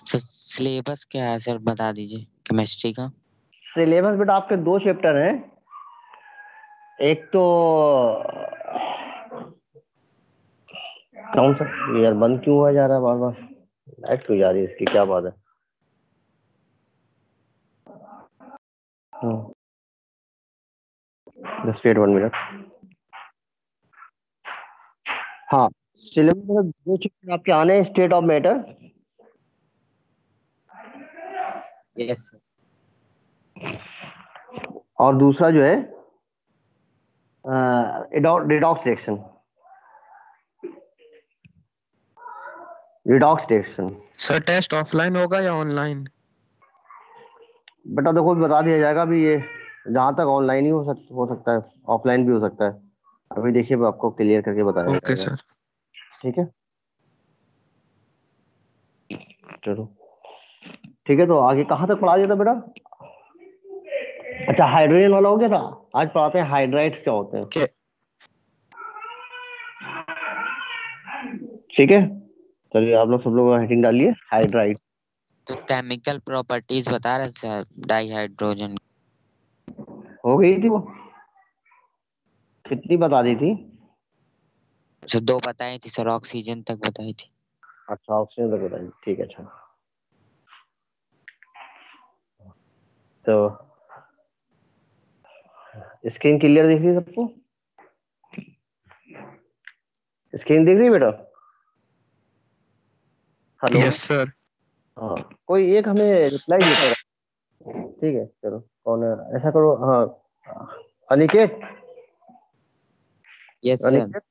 Sir syllabus क्या है sir, बता दीजिए केमिस्ट्री का। सिलेबस बेटा आपके 2 चैप्टर हैं। एक तो कौन सा यार, बंद क्यों हुआ जा रहा है बार बार? लाइट क्यों जा रही है इसकी, क्या बात है? Just wait 1 minute. हाँ, सिलेबस में 2 चैप्टर आपके आने हैं, state of matter yes sir. और दूसरा जो है redox reaction. Redox reaction sir test offline होगा या ऑनलाइन? बेटा देखो, बता दिया जाएगा अभी। ये जहां तक ऑनलाइन ही हो सकता है, ऑफलाइन भी हो सकता है। अभी देखिए, मैं आपको क्लियर करके बताया ओके जाएगा। सर। ठीक है, चलो ठीक है। तो आगे कहाँ तक पढ़ा दिया था बेटा? अच्छा, हाइड्रोजन वाला हो गया था। आज पढ़ाते हैं हाइड्राइड्स क्या होते हैं। के ठीक है, चलिए आप लोग सब लोग हेडिंग डालिए हाइड्राइड। तो केमिकल प्रॉपर्टीज बता रहे थे सर डाईहाइड्रोजन। हो गई थी वो, कितनी बता दी थी? सर 2 बताई थी सर, ऑक्सीजन तक बताई थी। अच्छा, ऑप्शन तक बताइए, ठीक है। अच्छा, तो स्क्रीन क्लियर दिख रही है सबको? स्क्रीन दिख रही है बेटा? हेलो? Yes sir. हाँ, कोई एक हमें रिप्लाई देता रहा। ठीक है, चलो कौन है, ऐसा करो। हाँ, अनिकेत। Yes sir. अनिकेत,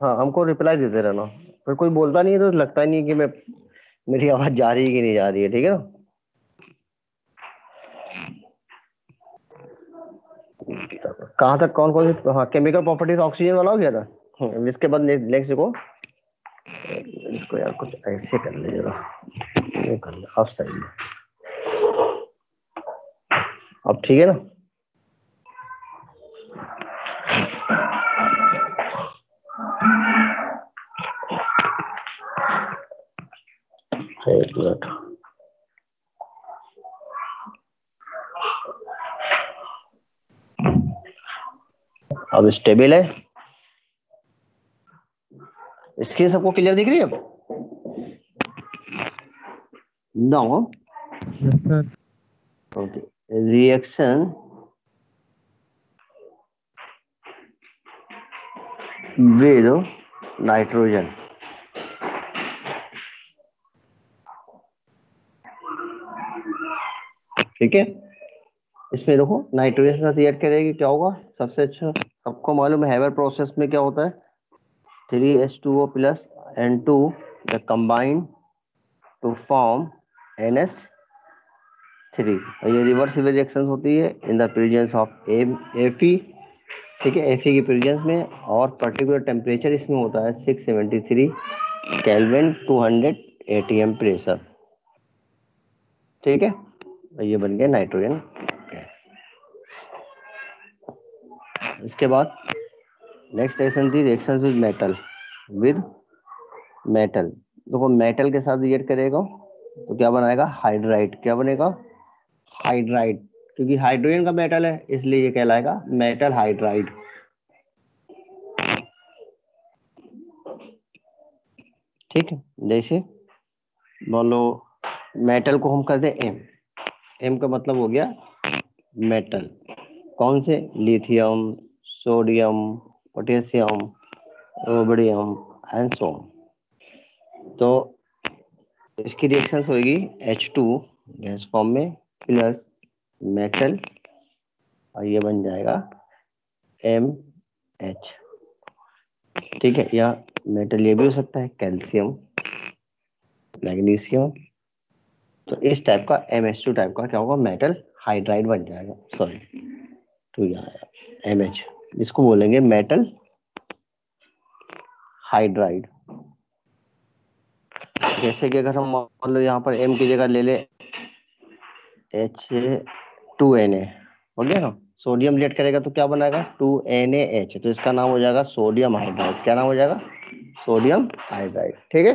हाँ हमको रिप्लाई देते रहना। फिर कोई बोलता नहीं है तो लगता ही नहीं है कि मैं, मेरी आवाज जा रही है कि नहीं जा रही है। ठीक है ना? कहाँ तक, कौन कौन सी? हाँ, केमिकल प्रॉपर्टीज ऑक्सीजन वाला हो गया था। इसके बाद नेक्स्ट को, इसको यार कुछ ऐसे कर ले जरा, ये कर ले, अब सही है। अब ठीक है ना? एक मिनट। अब स्टेबल है। स्क्रीन सबको क्लियर दिख रही है अब? No. Yes sir. Okay, reaction with nitrogen. ठीक है, इसमें देखो नाइट्रोजन के साथ रिएक्ट करेगी, क्या होगा सबसे अच्छा? सबको मालूम है हैबर प्रोसेस में क्या होता है, 3H2O plus N2 the combine to form NH3। और ये रिवर्सिबल रिएक्शन होती है in the presence of Fe। ठीक है, Fe की प्रेजेंस में, और पर्टिकुलर टेम्परेचर इसमें होता है 673 केल्विन 200 ATM प्रेशर। ठीक है, ये बन गया नाइट्रोजन। इसके बाद नेक्स्ट रिएक्शन थी reaction with metal. With metal, देखो मेटल के साथ रिएक्ट करेगा तो क्या बनाएगा? हाइड्राइड। क्या बनेगा? हाइड्राइड। क्योंकि हाइड्रोजन का मेटल है इसलिए ये कहलाएगा मेटल हाइड्राइड। ठीक है, जैसे बोलो मेटल को हम करते हैं एम। एम का मतलब हो गया मेटल। कौन से? Lithium, sodium, potassium, rhodium and so. तो इसकी रिएक्शन होगी H2 गैस फॉर्म में प्लस मेटल, और ये बन जाएगा MH। ठीक है, या मेटल ये भी हो सकता है, कैल्शियम, मैग्नीशियम। तो इस टाइप का MH2 टाइप का क्या होगा? मेटल हाइड्राइड बन जाएगा। सॉरी, तो यहाँ MH, इसको बोलेंगे मेटल हाइड्राइड। जैसे कि अगर हम मान लो यहाँ पर M की जगह ले ले H2Na, हो गया ना? सोडियम लेट करेगा तो क्या बनाएगा? 2NaH, तो इसका नाम हो जाएगा सोडियम हाइड्राइड। क्या नाम हो जाएगा? Sodium hydride. ठीक है,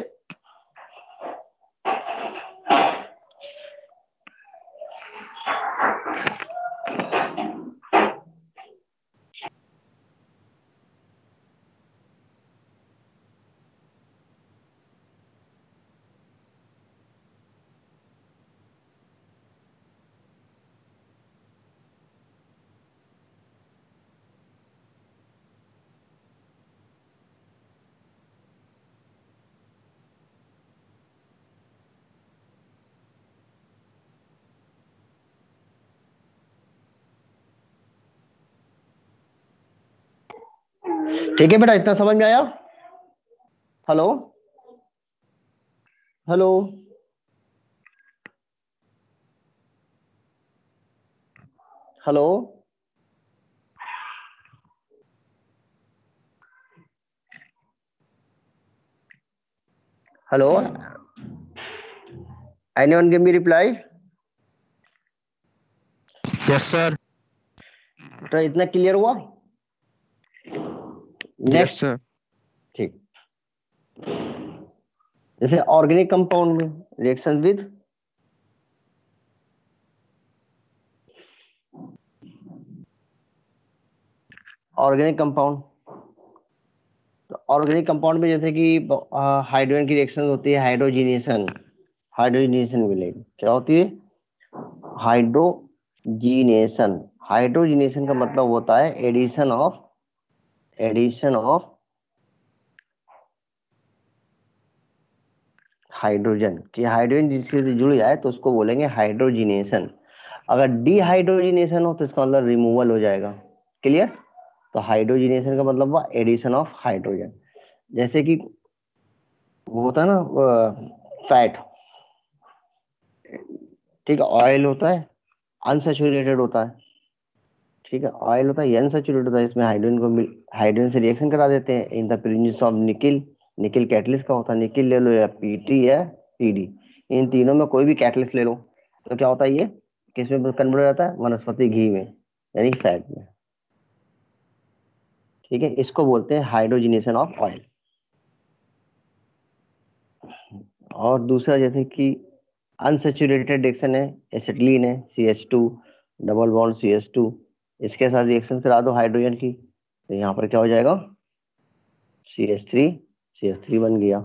ठीक है बेटा, इतना समझ में आया? Hello hello hello hello, anyone give me reply? Yes, sir. तो इतना क्लियर हुआ? Yes, next, sir. ठीक। जैसे ऑर्गेनिक कंपाउंड में रिएक्शन विद ऑर्गेनिक कंपाउंड, तो ऑर्गेनिक कंपाउंड में जैसे कि हाइड्रोजन की रिएक्शन होती है हाइड्रोजिनेशन। हाइड्रोजिनेशन मिलेगी, क्या होती है? हाइड्रोजिनेशन। हाइड्रोजिनेशन का मतलब होता है एडिशन ऑफ हाइड्रोजन। कि हाइड्रोजन जिसके से जुड़ जाए तो उसको बोलेंगे हाइड्रोजिनेशन। अगर डिहाइड्रोजिनेशन हो तो इसका मतलब रिमूवल हो जाएगा। क्लियर? तो हाइड्रोजिनेशन का मतलब हुआ एडिशन ऑफ हाइड्रोजन। जैसे कि वो होता है ना फैट, ठीक है, ऑयल होता है अनसैचुरेटेड होता है, ठीक है, ऑयल होता है अनसैचुरेटेड होता है, इसमें हाइड्रोजन को हाइड्रोजन से रिएक्शन करा देते हैं in the presence of nickel. Nickel catalyst का होता है, निकिल ले लो या पीटी या पीडी, इन तीनों में कोई भी कैटलिस्ट ले लो तो क्या होता है, ये किसमें कन्वर्ट हो जाता है? वनस्पति घी में, यानी फैट में। ठीक है, इसको बोलते हैं हाइड्रोजिनेशन ऑफ ऑयल। और दूसरा जैसे कि अनसैचुरेटेड रिएक्शन है, एसिटिलीन है CH2 डबल बॉन्ड CH2, इसके साथ रिएक्शन करा दो हाइड्रोजन की तो यहाँ पर क्या हो जाएगा? CH3 बन गया।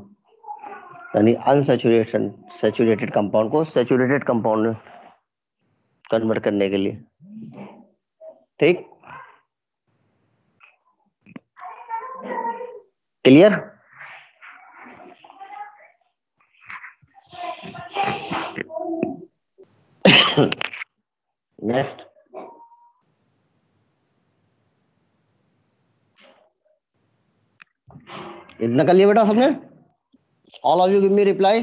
यानी सैचुरेटेड कंपाउंड को सैचुरेटेड कंपाउंड में कन्वर्ट करने के लिए। ठीक, क्लियर? नेक्स्ट, इतना कर लिया बेटा सबने? All of you give me reply.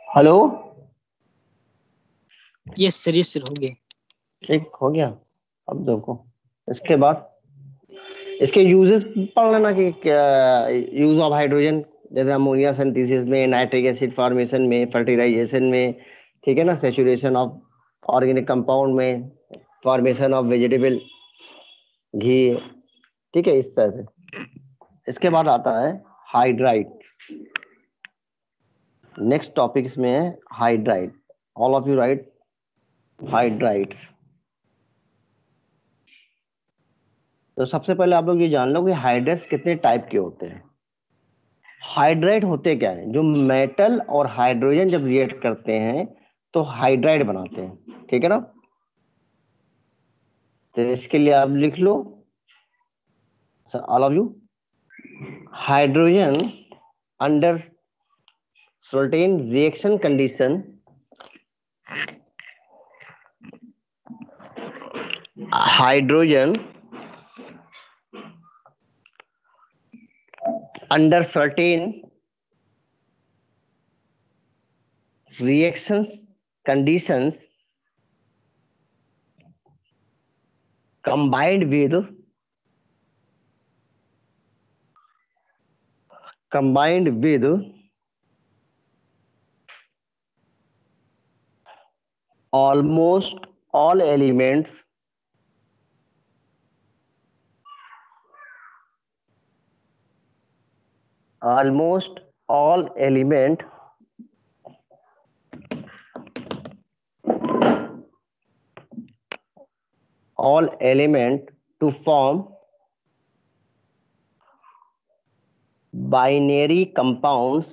Hello, yes sir हो गया। ठीक हो गया। अब देखो इसके बाद इसके यूजेस पढ़ लेना कि क्या यूज ऑफ हाइड्रोजन, जैसे अमोनिया सिंथेसिस में, नाइट्रिक एसिड फॉर्मेशन में, फर्टिलाइजेशन में, ठीक है ना, सैचुरेशन ऑफ ऑर्गेनिक कंपाउंड में, फॉर्मेशन ऑफ वेजिटेबल घी, ठीक है, इस तरह से। इसके बाद आता है हाइड्राइड। नेक्स्ट टॉपिक इसमें है hydride. All of you right hydrides. तो सबसे पहले आप लोग ये जान लो कि हाइड्राइड्स कितने टाइप के होते हैं। हाइड्राइड होते क्या है? जो मेटल और हाइड्रोजन जब रिएक्ट करते हैं तो हाइड्राइड बनाते हैं, ठीक है ना। तो इसके लिए आप लिख लो all of you, hydrogen under certain reaction condition, hydrogen under certain reactions conditions combined with almost all elements almost all element to form binary compounds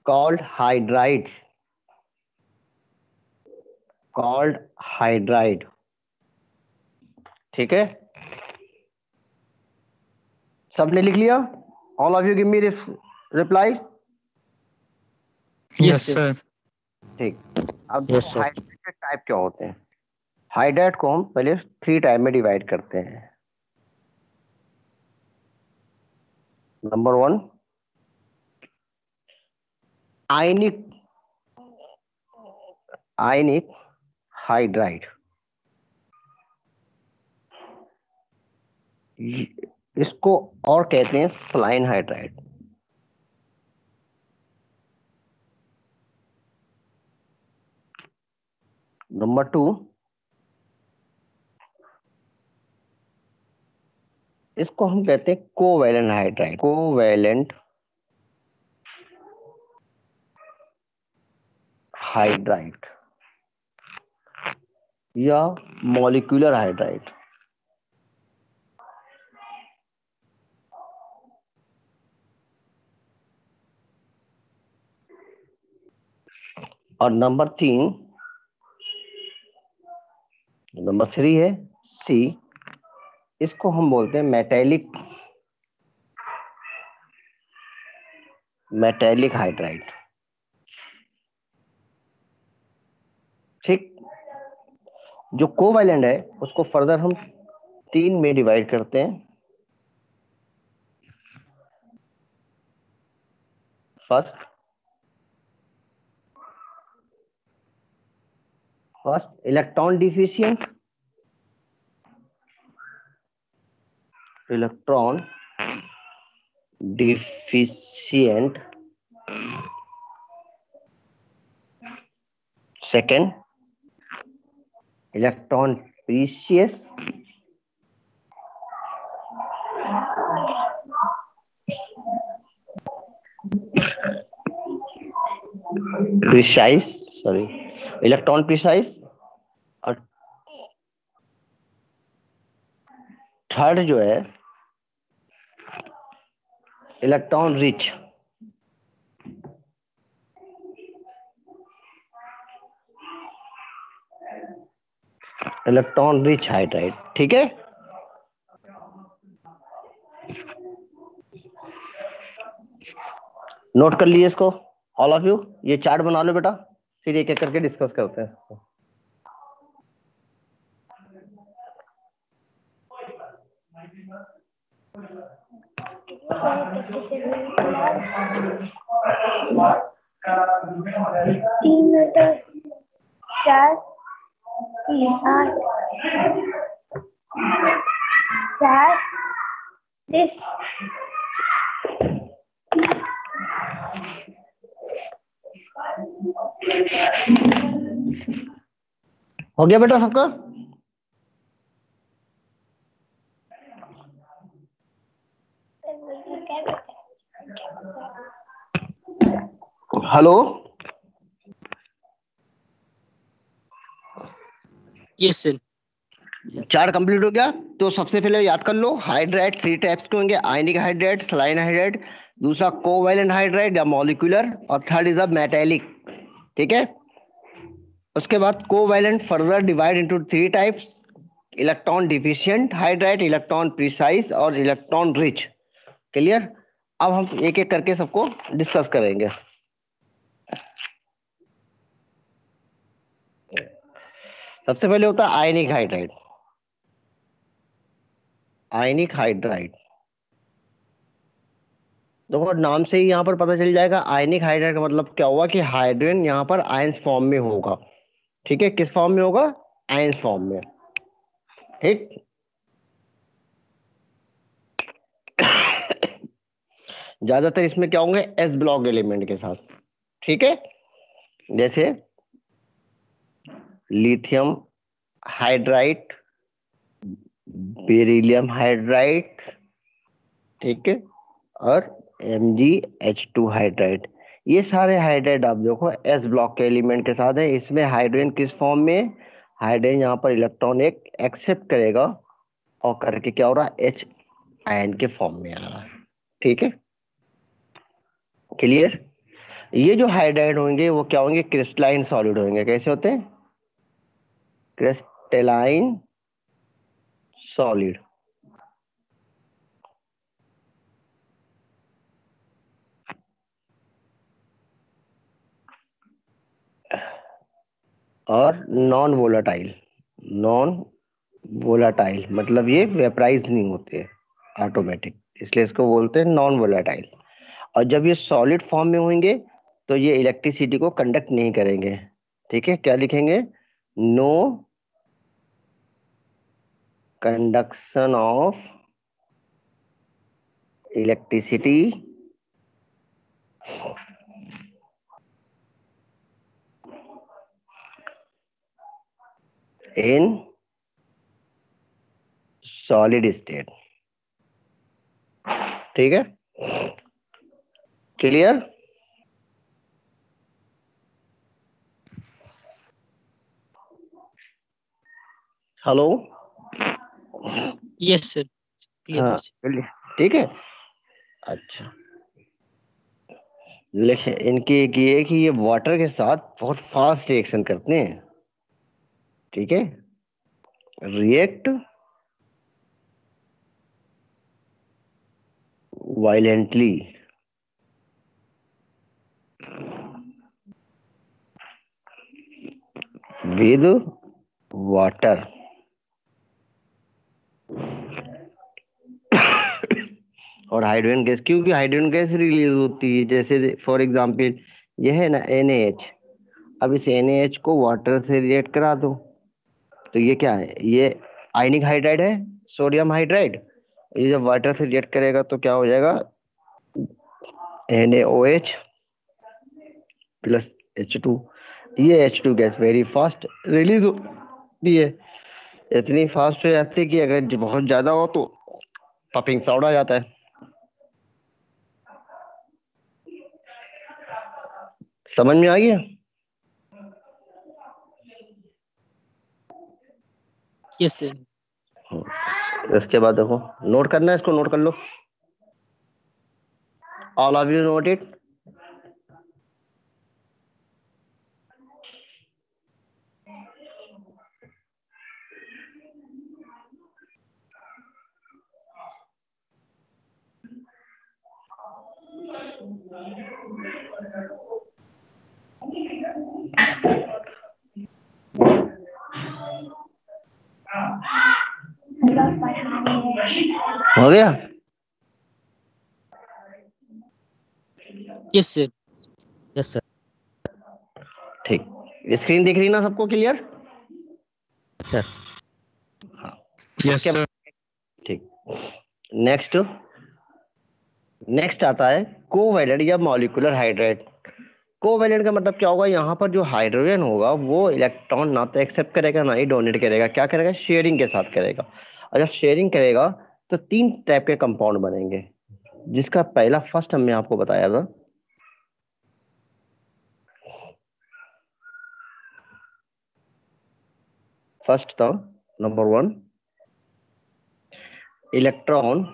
called hydrides. Called hydride. ठीक है, सबने लिख लिया? All of you give me reply. Yes, sir. ठीक, अब Yes, sir. Hydride के type क्या होते हैं? हाइड्राइड को हम पहले 3 टाइप में डिवाइड करते हैं। नंबर 1, आयनिक हाइड्राइड। इसको और कहते हैं सलाइन हाइड्राइड। नंबर 2, इसको हम कहते हैं कोवैलेंट हाइड्राइड। कोवैलेंट हाइड्राइड या मॉलिक्यूलर हाइड्राइड। और नंबर 3 है सी, इसको हम बोलते हैं मेटेलिक हाइड्राइड। ठीक, जो कोवैलेंट है उसको फर्दर हम 3 में डिवाइड करते हैं। First electron deficient, second electron precious, electron precise, और थर्ड जो है इलेक्ट्रॉन रिच। हाइड्राइड। ठीक है, नोट कर लिए इसको ऑल ऑफ यू। ये चार्ट बना लो बेटा, फिर एक एक करके डिस्कस करते हैं। हो गया बेटा सबका? Hello, yes sir. Chart complete हो गया? तो सबसे पहले याद कर लो, हाइड्राइड 3 टाइप्स के होंगे, आयनिक हाइड्राइड, सलाइन हाइड्राइड, दूसरा कोवैलेंट हाइड्राइड या मॉलिक्यूलर, और थर्ड इज अ मेटेलिक। ठीक है, उसके बाद covalent further divide into 3 types, electron deficient hydride, electron precise और इलेक्ट्रॉन रिच। क्लियर? अब हम एक एक करके सबको डिस्कस करेंगे। सबसे पहले होता है आयनिक हाइड्राइड। देखो नाम से ही यहाँ पर पता चल जाएगा, आयनिक हाइड्राइड का मतलब क्या हुआ कि हाइड्रोजन यहाँ पर आयंस फॉर्म में होगा। ठीक है, किस फॉर्म में होगा? आयंस फॉर्म में। ठीक, ज्यादातर इसमें क्या होंगे? एस ब्लॉक एलिमेंट के साथ। ठीक है, जैसे लिथियम हाइड्राइड, बेरिलियम हाइड्राइड, ठीक है, और MgH2 हाइड्राइड। ये सारे हाइड्राइड आप देखो एस ब्लॉक के एलिमेंट के साथ है। इसमें हाइड्रोजन किस फॉर्म में? हाइड्रोजन यहाँ पर इलेक्ट्रॉन एक एक्सेप्ट करेगा और करके क्या हो रहा है? H आयन के फॉर्म में आ रहा है। ठीक है, क्लियर? ये जो हाइड्राइड होंगे वो क्या होंगे? क्रिस्टलाइन सॉलिड होंगे। कैसे होते हैं? Crystalline solid. और नॉन वोलाटाइल। नॉन वोलाटाइल मतलब ये वेपराइज नहीं होते ऑटोमेटिक, इसलिए इसको बोलते हैं नॉन वोलाटाइल। और जब ये सॉलिड फॉर्म में होंगे तो ये इलेक्ट्रिसिटी को कंडक्ट नहीं करेंगे। ठीक है, क्या लिखेंगे? No conduction of electricity in solid state. ठीक है, क्लियर? हेलो? यस सर, हाँ, ठीक है। अच्छा, लिखे इनकी एक ये कि ये वाटर के साथ बहुत फास्ट रिएक्शन करते हैं। ठीक है, रिएक्ट वायलेंटली विद वाटर और हाइड्रोजन गैस, क्योंकि हाइड्रोजन गैस रिलीज होती है। जैसे फॉर एग्जांपल ये है ना NaH, अब इस NaH को वाटर से रिएक्ट करा दो तो ये क्या है? ये आयनिक हाइड्राइड है, सोडियम हाइड्राइड। ये जब वाटर से रिएक्ट करेगा तो क्या हो जाएगा? NaOH plus H2। ये H2 gas very fast release होती है, इतनी फास्ट हो जाती है कि अगर बहुत ज्यादा हो तो पपिंग साउंड आ जाता है। समझ में आ गया? Yes sir. इसके बाद देखो, नोट करना है, इसको नोट कर लो। All of you note it. हो गया? Yes sir. Yes sir. ठीक, स्क्रीन दिख रही ना सबको? क्लियर? सर। Yes sir. ठीक, नेक्स्ट आता है कोवैलेंट या मॉलिक्यूलर हाइड्राइड। कोवैलेंट का मतलब क्या होगा? यहाँ पर जो हाइड्रोजन होगा वो इलेक्ट्रॉन ना तो एक्सेप्ट करेगा ना ही डोनेट करेगा। क्या करेगा? शेयरिंग के साथ करेगा। और जब शेयरिंग करेगा तो 3 टाइप के कंपाउंड बनेंगे, जिसका पहला फर्स्ट हमने आपको बताया था। फर्स्ट था नंबर 1 इलेक्ट्रॉन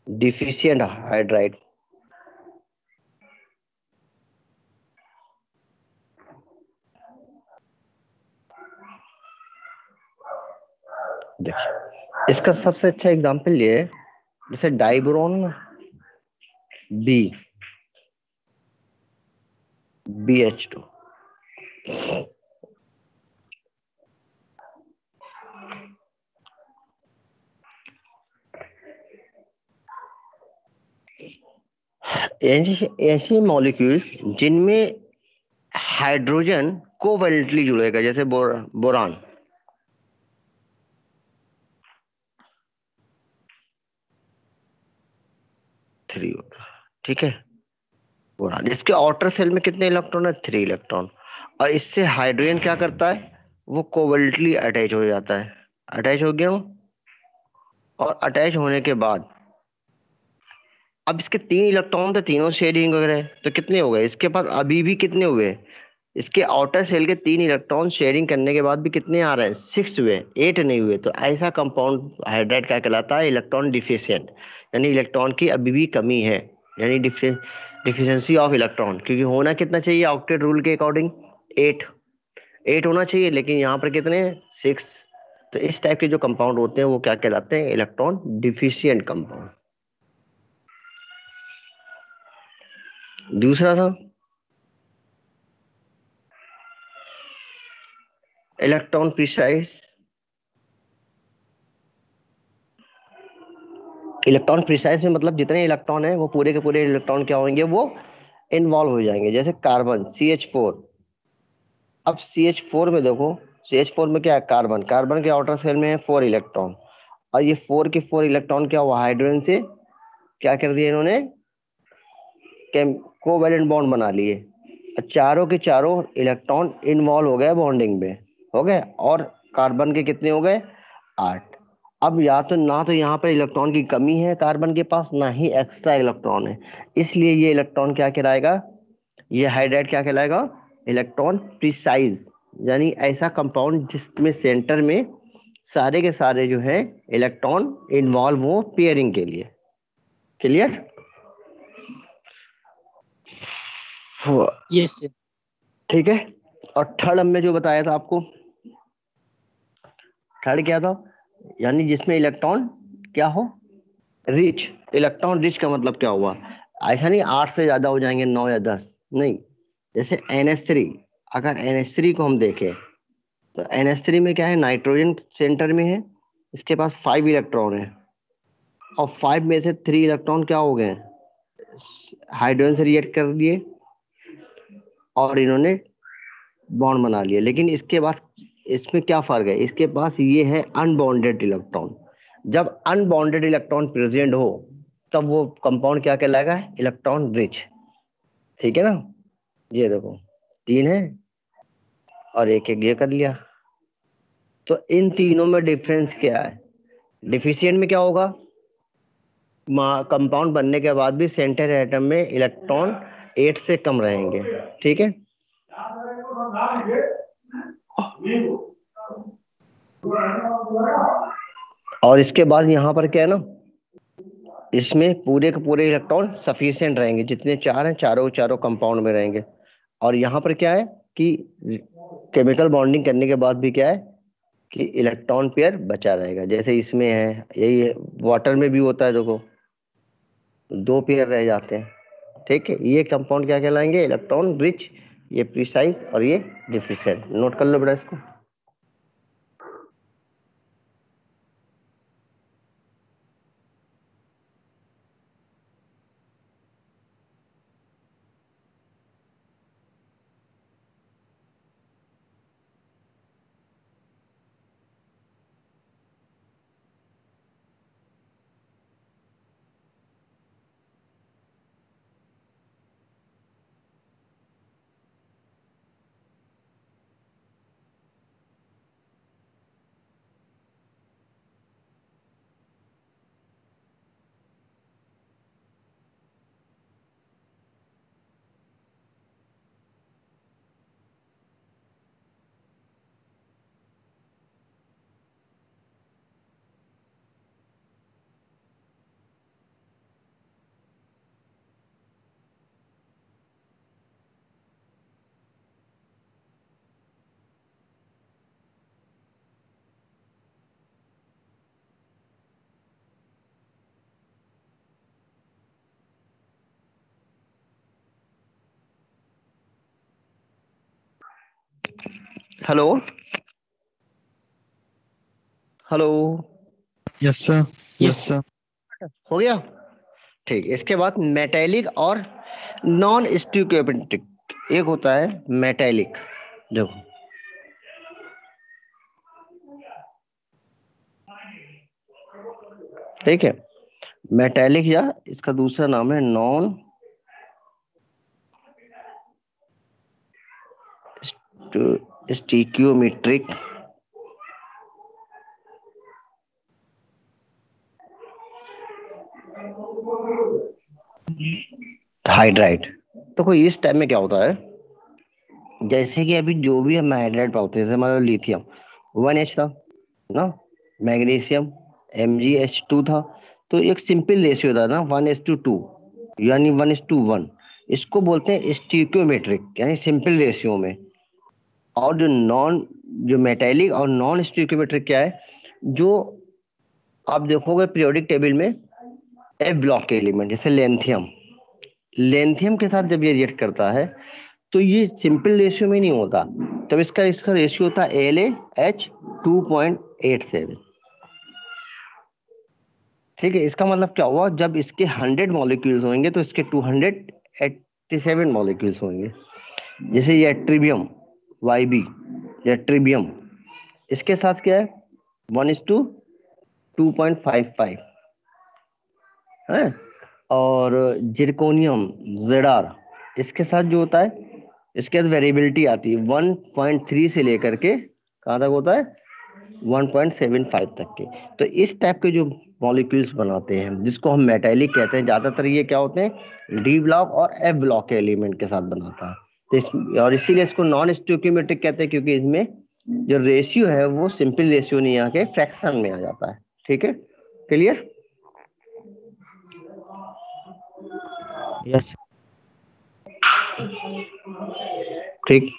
डिफिशिएंट हाइड्राइड। देखिए, इसका सबसे अच्छा एग्जांपल ये है, जैसे डाइब्रोन बी BH2। ऐसे मॉलिक्यूल्स जिनमें हाइड्रोजन कोवैलेंटली जुड़ेगा, जैसे बोरान। थ्री होगा, ठीक है। बोरान, इसके आउटर सेल में कितने इलेक्ट्रॉन है? 3 इलेक्ट्रॉन। और इससे हाइड्रोजन क्या करता है? वो कोवैलेंटली अटैच हो जाता है। अटैच हो गया हूं, और अटैच होने के बाद अब इसके 3 इलेक्ट्रॉन थे, तीनों शेयरिंग वगैरह, तो कितने हो गए? इसके पास अभी भी कितने हुए? इसके आउटर सेल के 3 इलेक्ट्रॉन शेयरिंग करने के बाद भी कितने आ रहे हैं? 6 हुए, 8 नहीं हुए। तो ऐसा कंपाउंड हाइड्राइड क्या कहलाता है? इलेक्ट्रॉन डिफिशिएंट, यानी इलेक्ट्रॉन की अभी भी कमी है। यानी डिफिशियंसी ऑफ इलेक्ट्रॉन, क्योंकि होना कितना चाहिए ऑक्टेट रूल के अकॉर्डिंग 8 होना चाहिए, लेकिन यहाँ पर कितने 6। तो इस टाइप के जो कंपाउंड होते हैं वो क्या कहलाते हैं, इलेक्ट्रॉन डिफिशियंट कंपाउंड। दूसरा था इलेक्ट्रॉन प्रिसाइज। इलेक्ट्रॉन प्रिसाइज में मतलब जितने इलेक्ट्रॉन है वो पूरे के पूरे इलेक्ट्रॉन क्या होंगे, वो इन्वॉल्व हो जाएंगे। जैसे कार्बन CH4, अब CH4 में देखो, CH4 में क्या है, कार्बन के आउटर शेल में है 4 इलेक्ट्रॉन, और ये 4 के 4 इलेक्ट्रॉन क्या हुआ, हाइड्रोजन से क्या कर दिया इन्होंने, कोवैलेंट बॉन्ड बना लिए। चारों के चारों इलेक्ट्रॉन इन्वॉल्व हो गए बॉन्डिंग में, हो गए। और कार्बन के कितने हो गए, 8। अब या तो ना तो यहाँ पर इलेक्ट्रॉन की कमी है कार्बन के पास, ना ही एक्स्ट्रा इलेक्ट्रॉन है, इसलिए ये इलेक्ट्रॉन क्या कहलाएगा, ये हाइड्राइड क्या कहलाएगा, इलेक्ट्रॉन प्रिसाइज, यानी ऐसा कंपाउंड जिसमें सेंटर में सारे के सारे जो है इलेक्ट्रॉन इन्वॉल्व हो पेयरिंग के लिए। क्लियर? Yes sir. ठीक है। और थर्ड हमने जो बताया था आपको, थर्ड क्या था, यानी जिसमें इलेक्ट्रॉन क्या हो, रिच। इलेक्ट्रॉन रिच का मतलब क्या हुआ, ऐसा नहीं 8 से ज्यादा हो जाएंगे, 9 या 10 नहीं। जैसे NH3, अगर NH3 को हम देखें तो NH3 में क्या है, नाइट्रोजन सेंटर में है, इसके पास 5 इलेक्ट्रॉन है, और 5 में से 3 इलेक्ट्रॉन क्या हो गए, हाइड्रोजन से रिएक्ट कर दिए और इन्होंने बॉन्ड बना लिए। लेकिन इसके बाद इसमें क्या फर्क है, इसके पास ये है अनबॉन्डेड इलेक्ट्रॉन। जब अनबॉन्डेड इलेक्ट्रॉन प्रेजेंट हो तब वो कंपाउंड क्या कहलाएगा, इलेक्ट्रॉन रिच। ठीक है ना, ये देखो 3 है और एक ये कर लिया। तो इन तीनों में डिफरेंस क्या है, डिफिशिएंट में क्या होगा, कंपाउंड बनने के बाद भी सेंटर एटम में इलेक्ट्रॉन 8 से कम रहेंगे। ठीक है, और इसके बाद यहाँ पर क्या है ना, इसमें पूरे के पूरे इलेक्ट्रॉन सफिशिएंट रहेंगे, जितने 4 हैं चारों कंपाउंड में रहेंगे। और यहाँ पर क्या है कि केमिकल बॉन्डिंग करने के बाद भी क्या है कि इलेक्ट्रॉन पेयर बचा रहेगा। जैसे इसमें है, यही है, वाटर में भी होता है, देखो 2 पेयर रह जाते हैं। ठीक है, ये कंपाउंड क्या कहलाएंगे, इलेक्ट्रॉन रिच, ये प्रिसाइज और ये डिफिशिएंट। नोट कर लो बेटा इसको। Hello hello, yes sir. Yes sir. हो गया। ठीक, इसके बाद मेटेलिक और नॉन स्टीरियोकेमिक। एक होता है मेटेलिक, देखो ठीक है, मेटेलिक या इसका दूसरा नाम है नॉन स्टीकियोमेट्रिक हाइड्राइड। तो कोई इस टाइम में क्या होता है, जैसे कि अभी जो भी हम हाइड्राइड पाते हैं, जैसे हमारा लिथियम 1H था ना, मैग्नीशियम MgH2 था, तो एक सिंपल रेशियो था ना 1:2। यानी 1:1, इसको बोलते हैं स्टिक्योमेट्रिक यानी सिंपल रेशियो में। और जो मेटेलिक और नॉन स्टिक्योमेट्रिक क्या है, जो आप देखोगे पीरियोडिक टेबल में एफ ब्लॉक के एलिमेंट जैसे लेंथियम के साथ जब ये रिएक्ट करता है तो ये सिंपल रेशियो में नहीं होता, तब इसका रेशियो होता है LaH 2.87। ठीक है, इसका मतलब क्या हुआ, जब इसके 100 मॉलिक्यूल्स होंगे तो इसके 287 मॉलिक्यूल्स होंगे। जैसे ये ट्रिबियम YB या ट्रिबियम, इसके साथ क्या है 1:2.55 है। और जिरकोनियम ZR, इसके साथ जो होता है, इसके साथ वेरिएबिलिटी आती है 1.3 से लेकर के कहाँ तक होता है 1.75 तक के। तो इस टाइप के जो मॉलिक्यूल्स बनाते हैं जिसको हम मेटेलिक कहते हैं, ज्यादातर ये क्या होते हैं D ब्लॉक और F ब्लॉक के एलिमेंट के साथ बनाता है। तो और इसीलिए इसको नॉन स्टोइकियोमेट्रिक कहते हैं, क्योंकि इसमें जो रेशियो है वो सिंपल रेशियो नहीं आके फ्रैक्शन में आ जाता है। ठीक है, क्लियर? यस। ठीक,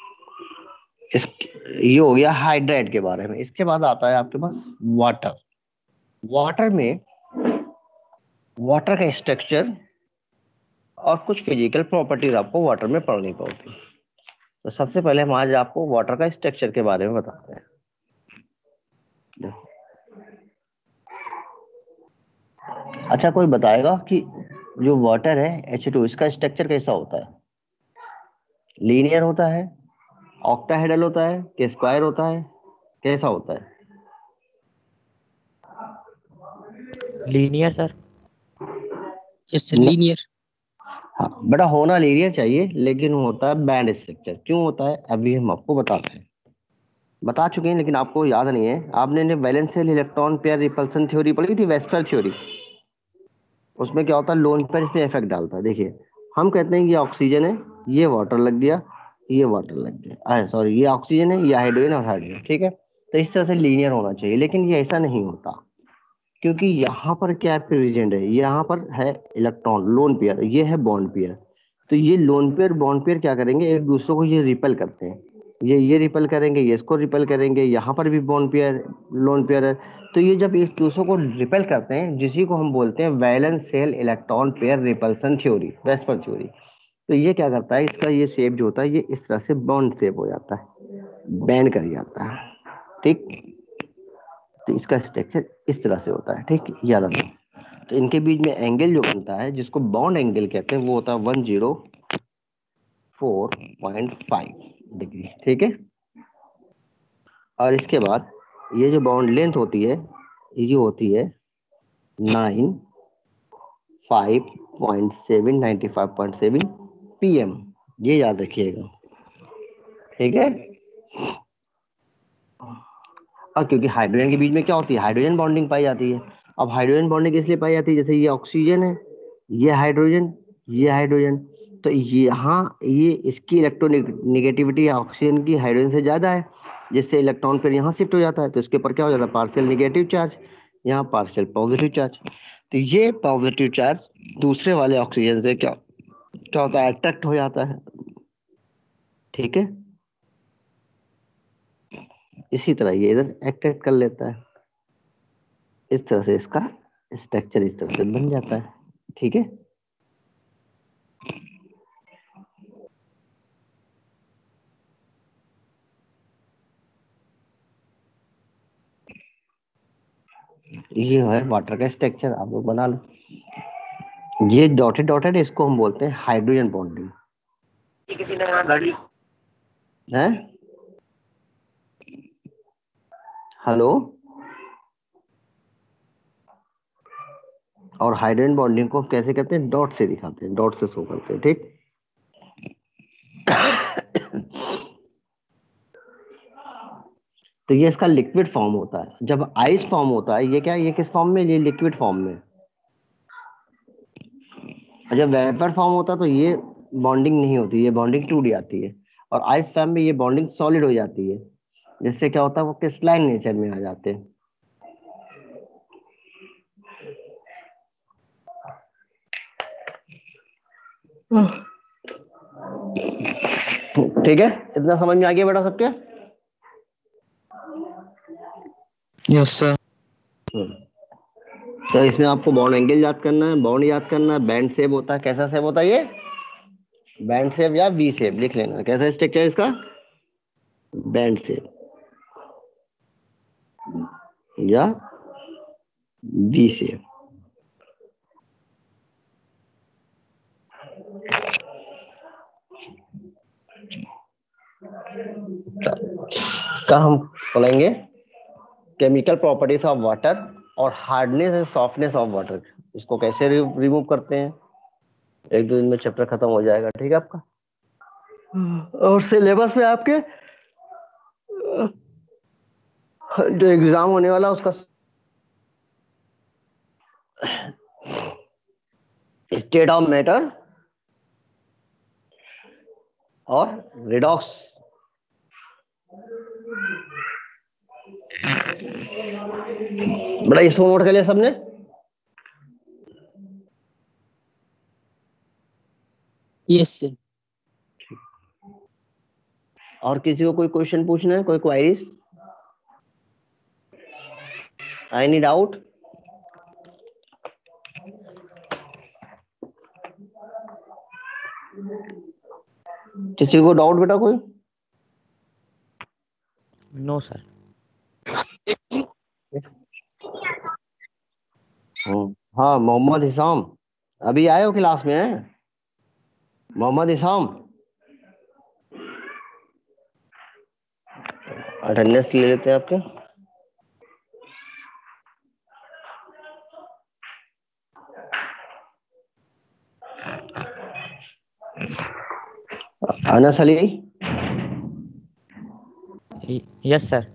इस ये हो गया हाइड्रेट के बारे में। इसके बाद आता है आपके पास वाटर। वाटर में वाटर का स्ट्रक्चर और कुछ फिजिकल प्रॉपर्टीज आपको वाटर में पढ़नी पड़ती है। तो सबसे पहले हम आज आपको वाटर का स्ट्रक्चर के बारे में बताते हैं। अच्छा, कोई बताएगा कि जो वाटर है H2 इसका स्ट्रक्चर कैसा होता है? लीनियर होता है, ऑक्टाहेड्रल होता है कि स्क्वायर होता है, कैसा होता है? Linear sir. Yes sir, linear. हाँ बेटा, होना लीनियर चाहिए, लेकिन होता है बैंड स्ट्रक्चर। क्यों होता है अभी हम आपको बताते हैं, बता चुके हैं लेकिन आपको याद नहीं है। आपने वैलेंशियल इलेक्ट्रॉन पेयर रिपल्सन थ्योरी पढ़ी थी, वेस्पर थ्योरी। उसमें क्या होता है, लोन पेयर इसमें इफेक्ट डालता है। देखिए, हम कहते हैं कि ये ऑक्सीजन है, ये वाटर लग गया, ये वाटर लग गया, सॉरी ये ऑक्सीजन है, ये हाइड्रोजन और हाइड्रोजन। ठीक है, तो इस तरह से लीनियर होना चाहिए, लेकिन ये ऐसा नहीं होता, क्योंकि यहाँ पर क्या प्रेजेंट है, यहाँ पर है इलेक्ट्रॉन लोन पेयर, ये है बॉन्ड पेयर। तो ये लोन पेयर बॉन्ड पेयर क्या करेंगे, एक दूसरे को ये रिपेल करते हैं, ये रिपेल करेंगे, ये इसको रिपेल करेंगे, यहाँ पर भी बॉन्ड पेयर लोन पेयर है। तो ये जब इस दूसरों को रिपेल करते हैं, जिसी को हम बोलते हैं valence shell electron pair repulsion theory, VSEPR theory. तो ये क्या करता है, इसका ये शेप जो होता है ये इस तरह से बॉन्ड शेप हो जाता है, बैंड कर जाता है। ठीक, तो इसका स्ट्रक्चर इस तरह से होता है। ठीक, याद रखना। तो इनके बीच में एंगल जो बनता है, जिसको बॉन्ड एंगल कहते हैं, वो होता है 104.5 डिग्री। ठीक है, और इसके बाद ये जो बॉन्ड लेंथ होती है, ये होती है 95.7 PM। ये याद रखिएगा। ठीक है, और क्योंकि हाइड्रोजन के बीच में क्या होती है, हाइड्रोजन बॉन्डिंग पाई जाती है। अब हाइड्रोजन बॉन्डिंग इसलिए पाई जाती है, जैसे ये ऑक्सीजन है, ये हाइड्रोजन, ये हाइड्रोजन, तो यहाँ ये इसकी इलेक्ट्रोनिगेटिविटी ऑक्सीजन की हाइड्रोजन से ज्यादा है, जिससे इलेक्ट्रॉन फिर यहाँ शिफ्ट हो जाता है। तो इसके ऊपर क्या हो जाता है, पार्शियल निगेटिव चार्ज, यहाँ पार्शियल पॉजिटिव चार्ज। तो ये पॉजिटिव चार्ज दूसरे वाले ऑक्सीजन से क्या क्या होता है, अट्रैक्ट हो जाता है। ठीक है, इसी तरह ये इधर अट्रैक्ट कर लेता है। इस तरह से इसका स्ट्रक्चर इस तरह से बन जाता है। ठीक है, ये है वाटर का स्ट्रक्चर, आप लोग बना लो। ये डॉटेड डॉटेड, इसको हम बोलते हैं हाइड्रोजन बॉन्डिंग है। हेलो, और हाइड्रोजन बॉन्डिंग को कैसे करते हैं, डॉट से दिखाते हैं, डॉट से शो करते हैं। ठीक, तो ये इसका लिक्विड फॉर्म होता है। जब आइस फॉर्म होता है, ये क्या, ये किस फॉर्म में, ये लिक्विड फॉर्म में। और जब वेपर फॉर्म होता है तो ये बॉन्डिंग नहीं होती, ये बॉन्डिंग टूट जाती है। और आइस फॉर्म में ये बॉन्डिंग सॉलिड हो जाती है, जिससे क्या होता है, वो क्रिस्टलाइन नेचर में आ जाते हैं। ठीक है, इतना समझ में आ गया बेटा सबके? Yes, sir. तो इसमें आपको बॉन्ड एंगल याद करना है, बॉन्ड याद करना है, बैंड शेप होता है। कैसा शेप होता है ये? बैंड शेप या वी शेप लिख लेना। कैसा स्ट्रक्चर है इसका? बैंड शेप या वी शेप। का हम बोलेंगे केमिकल प्रॉपर्टीज ऑफ वाटर और hardness and softness of water. इसको कैसे रिमूव करते हैं? एक दो दिन में चैप्टर खत्म हो जाएगा, ठीक है आपका। और सिलेबस में आपके जो एग्जाम होने वाला उसका स्टेट ऑफ मैटर और रिडॉक्स बड़ा इसको नोट कर लिया सबने? Yes, sir. और किसी को कोई क्वेश्चन पूछना है, कोई क्वेरीज? Any doubt? किसी को डाउट बेटा कोई? No sir. हाँ, मोहम्मद हिसाम अभी आए हो क्लास में? है मोहम्मद हिसाम? अटेंडेंस ले लेते हैं आपके। अनस अली? Yes sir.